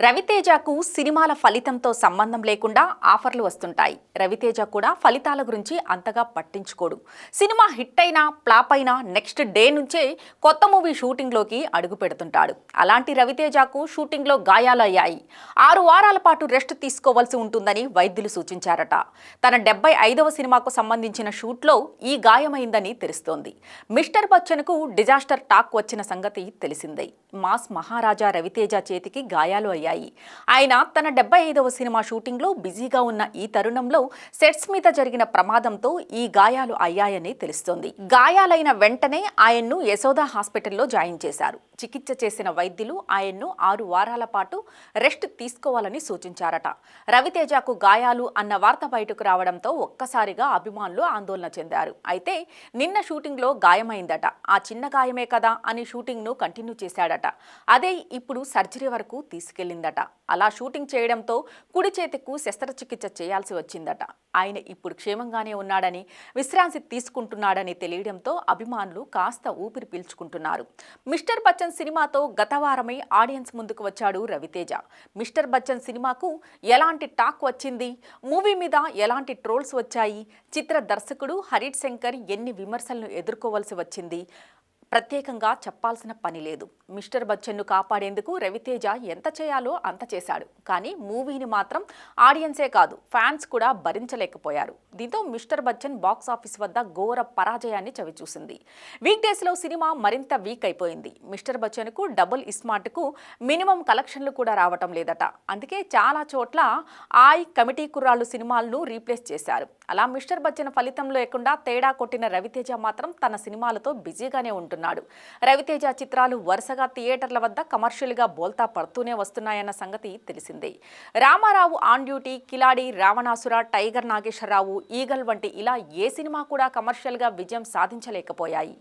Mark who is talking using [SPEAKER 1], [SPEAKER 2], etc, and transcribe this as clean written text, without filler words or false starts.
[SPEAKER 1] రవితేజకు సినిమాల ఫలితంతో సంబంధం లేకుండా ఆఫర్లు వస్తుంటాయి. రవితేజ కూడా ఫలితాల గురించి అంతగా పట్టించుకోడు. సినిమా హిట్ అయినా ఫ్లాప్ అయినా నెక్స్ట్ డే నుంచే కొత్త మూవీ షూటింగ్లోకి అడుగు పెడుతుంటాడు. అలాంటి రవితేజకు షూటింగ్లో గాయాలయ్యాయి. 6 వారాల పాటు రెస్ట్ తీసుకోవాల్సి ఉంటుందని వైద్యులు సూచించారట. తన 75వ సినిమాకు సంబంధించిన షూట్లో ఈ గాయమైందని తెలుస్తోంది. మిస్టర్ బచ్చన్కు డిజాస్టర్ టాక్ వచ్చిన సంగతి తెలిసిందే. మాస్ మహారాజా రవితేజ చేతికి గాయాలు అయ్యాయి. ఆయన తన 75వ సినిమా షూటింగ్లో బిజీగా ఉన్న ఈ తరుణంలో సెట్స్ మీద జరిగిన ప్రమాదంతో ఈ గాయాలు అయ్యాయని తెలుస్తోంది. గాయాలైన వెంటనే ఆయన్ను యశోద హాస్పిటల్లో జాయిన్ చేశారు. చికిత్స చేసిన వైద్యులు ఆయన్ను 6 వారాల పాటు రెస్ట్ తీసుకోవాలని సూచించారట. రవితేజకు గాయాలు అన్న వార్త బయటకు రావడంతో ఒక్కసారిగా అభిమానులు ఆందోళన చెందారు. అయితే నిన్న షూటింగ్లో గాయమైందట. ఆ చిన్న గాయమే కదా అని షూటింగ్ను కంటిన్యూ చేశాడట. అదే ఇప్పుడు సర్జరీ వరకు తీసుకెళ్లిందట. అలా షూటింగ్ చేయడంతో కుడి చేతికు శస్త్రచికిత్స చేయాల్సి వచ్చిందట. ఆయన ఇప్పుడు క్షేమంగానే ఉన్నాడని, విశ్రాంతి తీసుకుంటున్నాడని తెలియడంతో అభిమానులు కాస్త ఊపిరి పీల్చుకుంటున్నారు. మిస్టర్ బచ్చన్ సినిమాతో గత వారమే ఆడియన్స్ ముందుకు వచ్చాడు రవితేజ. మిస్టర్ బచ్చన్ సినిమాకు ఎలాంటి టాక్ వచ్చింది, మూవీ మీద ఎలాంటి ట్రోల్స్ వచ్చాయి, చిత్ర దర్శకుడు హరీష్ శంకర్ ఎన్ని విమర్శలను ఎదుర్కోవాల్సి వచ్చింది ప్రత్యేకంగా చెప్పాల్సిన పని లేదు. మిస్టర్ బచ్చన్ను కాపాడేందుకు రవితేజ ఎంత చేయాలో అంత చేశాడు. కానీ మూవీని మాత్రం ఆడియన్సే కాదు, ఫ్యాన్స్ కూడా భరించలేకపోయారు. దీంతో మిస్టర్ బచ్చన్ బాక్స్ ఆఫీస్ వద్ద ఘోర పరాజయాన్ని చవిచూసింది. వీక్ డేస్లో సినిమా మరింత వీక్ అయిపోయింది. మిస్టర్ బచ్చన్కు డబుల్ ఇస్మార్ట్కు మినిమం కలెక్షన్లు కూడా రావటం లేదట. అందుకే చాలా చోట్ల కమిటీ కుర్రాళ్ళు సినిమాలను రీప్లేస్ చేశారు. అలా మిస్టర్ బచ్చన్ ఫలితం లేకుండా తేడా కొట్టిన రవితేజ మాత్రం తన సినిమాలతో బిజీగానే ఉంటున్నాడు. రవితేజ చిత్రాలు వరుసగా థియేటర్ల వద్ద కమర్షియల్గా బోల్తా పడుతూనే వస్తున్నాయన్న సంగతి తెలిసిందే. Ramarao on duty, Khiladi, Ravanasura, tiger Nageswararao, eagle వంటి ఇలా ఏ సినిమా కూడా కమర్షియల్గా విజయం సాధించలేకపోయాయి.